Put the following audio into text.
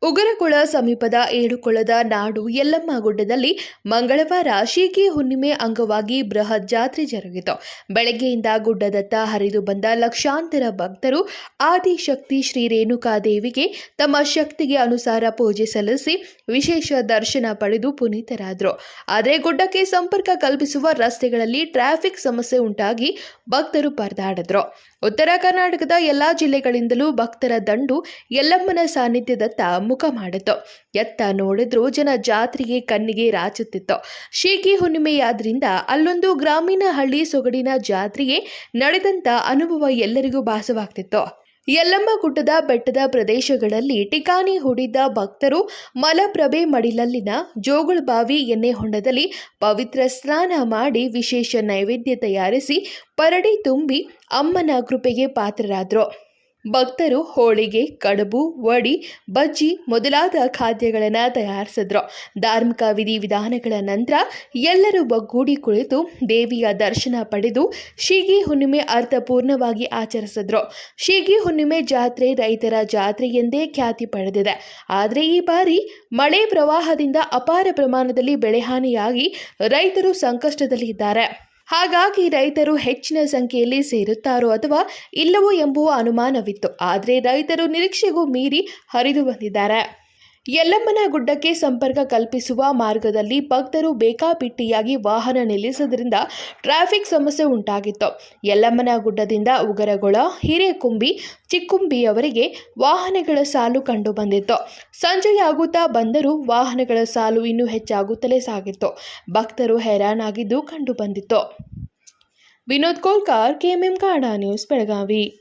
ಉಗರಕೊಳ ಸಮೀಪದ ಏಡುಕೊಳದ ನಾಡು ಯಲ್ಲಮ್ಮ ಗುಡ್ಡದಲ್ಲಿ ಮಂಗಳವಾರ ಶೀಗಿ ಹುಣ್ಣಿಮೆ ಅಂಗವಾಗಿ ಬೃಹತ್ ಜಾತ್ರೆ ಜರುಗಿತು. ಬೆಳಗ್ಗೆಯಿಂದ ಗುಡ್ಡದತ್ತ ಹರಿದು ಬಂದ ಲಕ್ಷಾಂತರ ಭಕ್ತರು ಆದಿಶಕ್ತಿ ಶ್ರೀ ರೇಣುಕಾದೇವಿಗೆ ತಮ್ಮ ಶಕ್ತಿಗೆ ಅನುಸಾರ ಪೂಜೆ ಸಲ್ಲಿಸಿ ವಿಶೇಷ ದರ್ಶನ ಪಡೆದು ಪುನೀತರಾದರು. ಆದರೆ ಗುಡ್ಡಕ್ಕೆ ಸಂಪರ್ಕ ಕಲ್ಪಿಸುವ ರಸ್ತೆಗಳಲ್ಲಿ ಟ್ರಾಫಿಕ್ ಸಮಸ್ಯೆ ಉಂಟಾಗಿ ಭಕ್ತರು ಪರದಾಡಿದ್ರು. ಉತ್ತರ ಕರ್ನಾಟಕದ ಎಲ್ಲಾ ಜಿಲ್ಲೆಗಳಿಂದಲೂ ಭಕ್ತರ ದಂಡು ಯಲ್ಲಮ್ಮನ ಸಾನ್ನಿಧ್ಯದತ್ತ ಮುಖ ಮಾಡಿತು. ಎತ್ತ ನೋಡಿದ್ರೂ ಜನ ಜಾತ್ರೆಗೆ ಕಣ್ಣಿಗೆ ರಾಚುತ್ತಿತ್ತು. ಶೀಗಿ ಹುಣ್ಣಿಮೆಯಾದ್ರಿಂದ ಅಲ್ಲೊಂದು ಗ್ರಾಮೀಣ ಹಳ್ಳಿ ಸೊಗಡಿನ ಜಾತ್ರೆಗೆ ನಡೆದಂತ ಅನುಭವ ಎಲ್ಲರಿಗೂ ಭಾಸವಾಗ್ತಿತ್ತು. ಯಲ್ಲಮ್ಮ ಗುಡ್ಡದ ಬೆಟ್ಟದ ಪ್ರದೇಶಗಳಲ್ಲಿ ಠಿಕಾಣಿ ಹೂಡಿದ್ದ ಭಕ್ತರು ಮಲಪ್ರಭೆ ಮಡಿಲಲ್ಲಿನ ಜೋಗುಳಬಾವಿ ಎಣ್ಣೆ ಹೊಂಡದಲ್ಲಿ ಪವಿತ್ರ ಸ್ನಾನ ಮಾಡಿ ವಿಶೇಷ ನೈವೇದ್ಯ ತಯಾರಿಸಿ ಪರಡಿ ತುಂಬಿ ಅಮ್ಮನ ಕೃಪೆಗೆ ಪಾತ್ರರಾದರು. ಭಕ್ತರು ಹೋಳಿಗೆ, ಕಡುಬು, ವಡಿ, ಬಜ್ಜಿ ಮೊದಲಾದ ಖಾದ್ಯಗಳನ್ನು ತಯಾರಿಸಿದ್ರು. ಧಾರ್ಮಿಕ ವಿಧಿವಿಧಾನಗಳ ನಂತರ ಎಲ್ಲರೂ ಒಗ್ಗೂಡಿ ಕುಳಿತು ದೇವಿಯ ದರ್ಶನ ಪಡೆದು ಶೀಗಿ ಹುಣ್ಣಿಮೆ ಅರ್ಥಪೂರ್ಣವಾಗಿ ಆಚರಿಸಿದ್ರು. ಶೀಗಿ ಹುಣ್ಣಿಮೆ ಜಾತ್ರೆ ರೈತರ ಜಾತ್ರೆ ಎಂದೇ ಖ್ಯಾತಿ ಪಡೆದಿದೆ. ಆದರೆ ಈ ಬಾರಿ ಮಳೆ ಪ್ರವಾಹದಿಂದ ಅಪಾರ ಪ್ರಮಾಣದಲ್ಲಿ ಬೆಳೆಹಾನಿಯಾಗಿ ರೈತರು ಸಂಕಷ್ಟದಲ್ಲಿದ್ದಾರೆ. ಹಾಗಾಗಿ ರೈತರು ಹೆಚ್ಚಿನ ಸಂಖ್ಯೆಯಲ್ಲಿ ಸೇರುತ್ತಾರೋ ಅಥವಾ ಇಲ್ಲವೋ ಎಂಬುವ ಅನುಮಾನವಿತ್ತು. ಆದರೆ ರೈತರು ನಿರೀಕ್ಷೆಗೂ ಮೀರಿ ಹರಿದು ಬಂದಿದ್ದಾರೆ. ಯಲ್ಲಮ್ಮನ ಗುಡ್ಡಕ್ಕೆ ಸಂಪರ್ಕ ಕಲ್ಪಿಸುವ ಮಾರ್ಗದಲ್ಲಿ ಭಕ್ತರು ಬೇಕಾಬಿಟ್ಟಿಯಾಗಿ ವಾಹನ ನಿಲ್ಲಿಸುವುದರಿಂದ ಟ್ರಾಫಿಕ್ ಸಮಸ್ಯೆ ಉಂಟಾಗಿತ್ತು. ಯಲ್ಲಮ್ಮನ ಗುಡ್ಡದಿಂದ ಉಗರಗೊಳ, ಹಿರೇಕುಂಬಿ, ಚಿಕ್ಕುಂಬಿಯವರೆಗೆ ವಾಹನಗಳ ಸಾಲು ಕಂಡು ಬಂದಿತ್ತು. ಸಂಜೆಯಾಗುತ್ತಾ ಬಂದರೂ ವಾಹನಗಳ ಸಾಲು ಇನ್ನೂ ಹೆಚ್ಚಾಗುತ್ತಲೇ ಸಾಗಿತ್ತು. ಭಕ್ತರು ಹೈರಾಣಾಗಿದ್ದು ಕಂಡು ಬಂದಿತ್ತು. Vinod Kolkar, KMM Kannada news, Belagavi.